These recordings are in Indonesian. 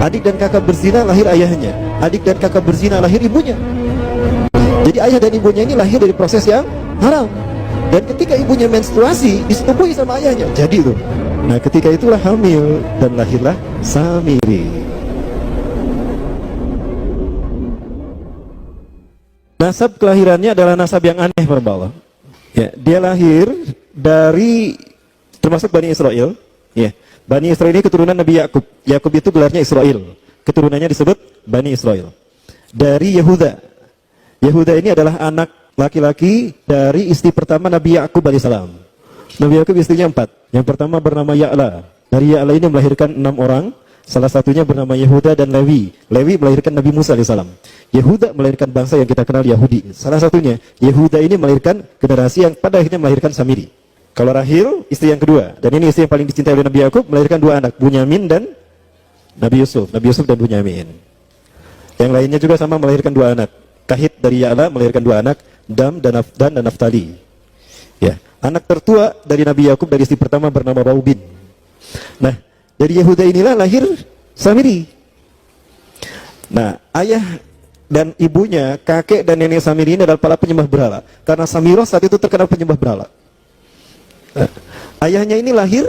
Adik dan kakak berzina lahir ayahnya, adik dan kakak berzina lahir ibunya. Jadi ayah dan ibunya ini lahir dari proses yang haram. Dan ketika ibunya menstruasi disetubuhi sama ayahnya, jadi tuh. Nah ketika itulah hamil dan lahirlah Samiri. Nasab kelahirannya adalah nasab yang aneh para Allah. Ya, dia lahir dari termasuk Bani Israel. Ya, Bani Israel ini keturunan Nabi Yakub. Yakub itu gelarnya Israel. Keturunannya disebut Bani Israel. Dari Yehuda. Yehuda ini adalah anak laki-laki dari istri pertama Nabi Yakub alaihissalam. Nabi Yakub istrinya 4. Yang pertama bernama Ya'la. Dari Ya'la ini melahirkan 6 orang. Salah satunya bernama Yehuda dan Lewi. Lewi melahirkan Nabi Musa alaihissalam. Yehuda melahirkan bangsa yang kita kenal Yahudi. Salah satunya Yehuda ini melahirkan generasi yang pada akhirnya melahirkan Samiri. Kalau Rahil istri yang kedua, dan ini istri yang paling dicintai oleh Nabi Yakub, melahirkan 2 anak, Bunyamin dan Nabi Yusuf. Nabi Yusuf dan Bunyamin. Yang lainnya juga sama melahirkan 2 anak. Kahit dari Ya'la melahirkan 2 anak, Dam dan Naftali. Ya, anak tertua dari Nabi Yakub dari istri pertama bernama Raubin. Nah, dari Yehuda inilah lahir Samiri. Nah, ayah dan ibunya, kakek dan nenek Samiri ini adalah para penyembah berhala. Karena Samiroh saat itu terkenal penyembah berhala. Nah, ayahnya ini lahir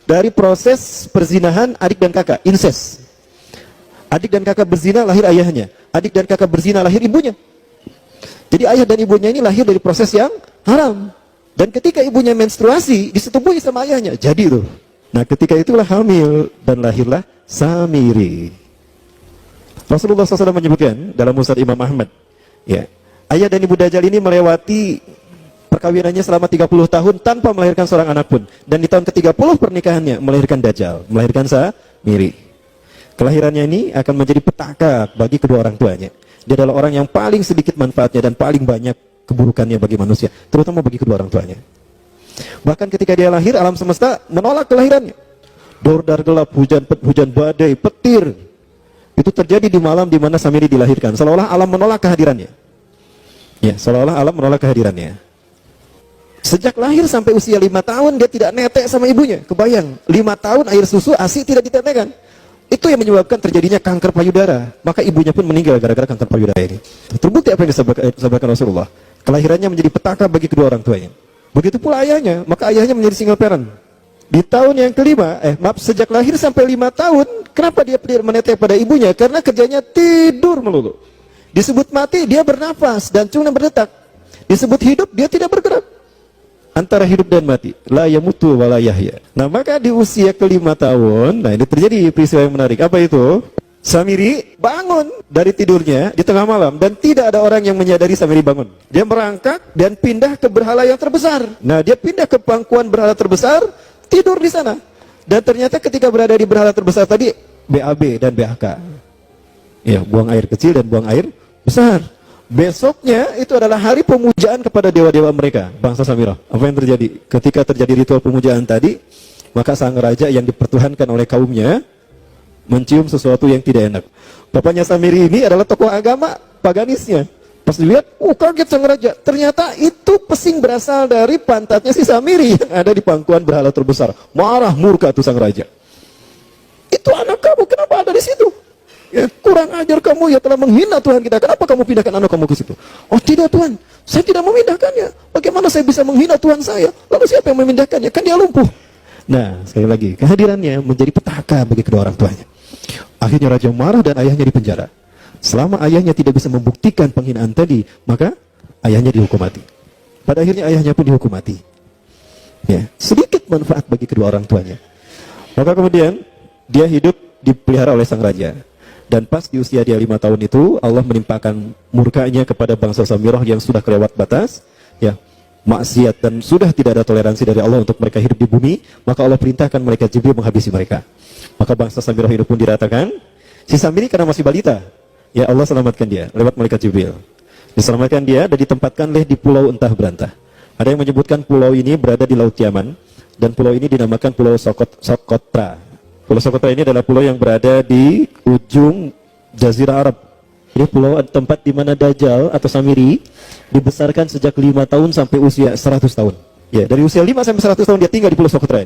dari proses perzinahan adik dan kakak, incest. Adik dan kakak berzina lahir ayahnya, adik dan kakak berzina lahir ibunya. Jadi ayah dan ibunya ini lahir dari proses yang haram. Dan ketika ibunya menstruasi disetubuhi sama ayahnya, jadi tuh. Nah ketika itulah hamil dan lahirlah Samiri. Rasulullah SAW menyebutkan dalam Musnad Imam Ahmad, ya, ayah dan ibu Dajjal ini melewati perkawinannya selama 30 tahun tanpa melahirkan seorang anak pun. Dan di tahun ke-30 pernikahannya melahirkan Dajjal, melahirkan Samiri. Kelahirannya ini akan menjadi petaka bagi kedua orang tuanya. Dia adalah orang yang paling sedikit manfaatnya dan paling banyak keburukannya bagi manusia, terutama bagi kedua orang tuanya. Bahkan ketika dia lahir, alam semesta menolak kelahirannya. Dordar gelap, hujan badai, petir. Itu terjadi di malam di mana Samiri dilahirkan. Seolah-olah alam menolak kehadirannya. Ya, seolah-olah alam menolak kehadirannya. Sejak lahir sampai usia 5 tahun dia tidak netek sama ibunya. Kebayang, 5 tahun air susu ASI tidak ditetekkan. Itu yang menyebabkan terjadinya kanker payudara. Maka ibunya pun meninggal gara-gara kanker payudara ini. Terbukti apa yang disabdakan Rasulullah. Kelahirannya menjadi petaka bagi kedua orang tuanya. Begitu pula ayahnya. Maka ayahnya menjadi single parent. Di tahun yang kelima, sejak lahir sampai 5 tahun, kenapa dia menetek pada ibunya? Karena kerjanya tidur melulu. Disebut mati, dia bernafas dan cuma berdetak. Disebut hidup, dia tidak bergerak. Antara hidup dan mati, la yamutu wa la yahya. Nah maka di usia ke-5 tahun, nah ini terjadi peristiwa yang menarik. Apa itu? Samiri bangun dari tidurnya di tengah malam dan tidak ada orang yang menyadari Samiri bangun. Dia merangkak dan pindah ke berhala yang terbesar. Nah dia pindah ke pangkuan berhala terbesar, tidur di sana. Dan ternyata ketika berada di berhala terbesar tadi, BAB dan BAK. Ya, buang air kecil dan buang air besar. Besoknya itu adalah hari pemujaan kepada dewa-dewa mereka, bangsa Samirah. Apa yang terjadi? Ketika terjadi ritual pemujaan tadi, maka sang raja yang dipertuhankan oleh kaumnya mencium sesuatu yang tidak enak. Bapaknya Samiri ini adalah tokoh agama paganisnya. Pas dilihat, kaget sang raja. Ternyata itu pesing berasal dari pantatnya si Samiri yang ada di pangkuan berhala terbesar. Marah murka tuh sang raja. Itu anak kamu, kenapa ada di situ? Ya, kurang ajar kamu, ya telah menghina Tuhan kita. Kenapa kamu pindahkan anak kamu ke situ? Oh tidak Tuhan, saya tidak memindahkannya. Bagaimana saya bisa menghina Tuhan saya? Lalu siapa yang memindahkannya? Kan dia lumpuh. Nah sekali lagi, kehadirannya menjadi petaka bagi kedua orang tuanya. Akhirnya raja marah dan ayahnya dipenjara. Selama ayahnya tidak bisa membuktikan penghinaan tadi, maka ayahnya dihukum mati. Pada akhirnya ayahnya pun dihukum mati. Ya, sedikit manfaat bagi kedua orang tuanya. Maka kemudian dia hidup dipelihara oleh sang raja. Dan pas di usia dia 5 tahun itu, Allah menimpakan murkanya kepada bangsa Samirah yang sudah kelewat batas, ya, maksiat dan sudah tidak ada toleransi dari Allah untuk mereka hidup di bumi. Maka Allah perintahkan malaikat Jibril menghabisi mereka. Maka bangsa Samirah hidup pun diratakan. Si Samiri karena masih balita, ya Allah selamatkan dia lewat malaikat Jibril. Diselamatkan dia dan ditempatkanlah di pulau entah berantah. Ada yang menyebutkan pulau ini berada di Laut Yaman dan pulau ini dinamakan Pulau Socotra. Pulau Socotra ini adalah pulau yang berada di ujung Jazirah Arab. Ini pulau tempat di mana Dajjal atau Samiri dibesarkan sejak 5 tahun sampai usia 100 tahun. Ya, dari usia 5 sampai 100 tahun dia tinggal di Pulau Socotra ini.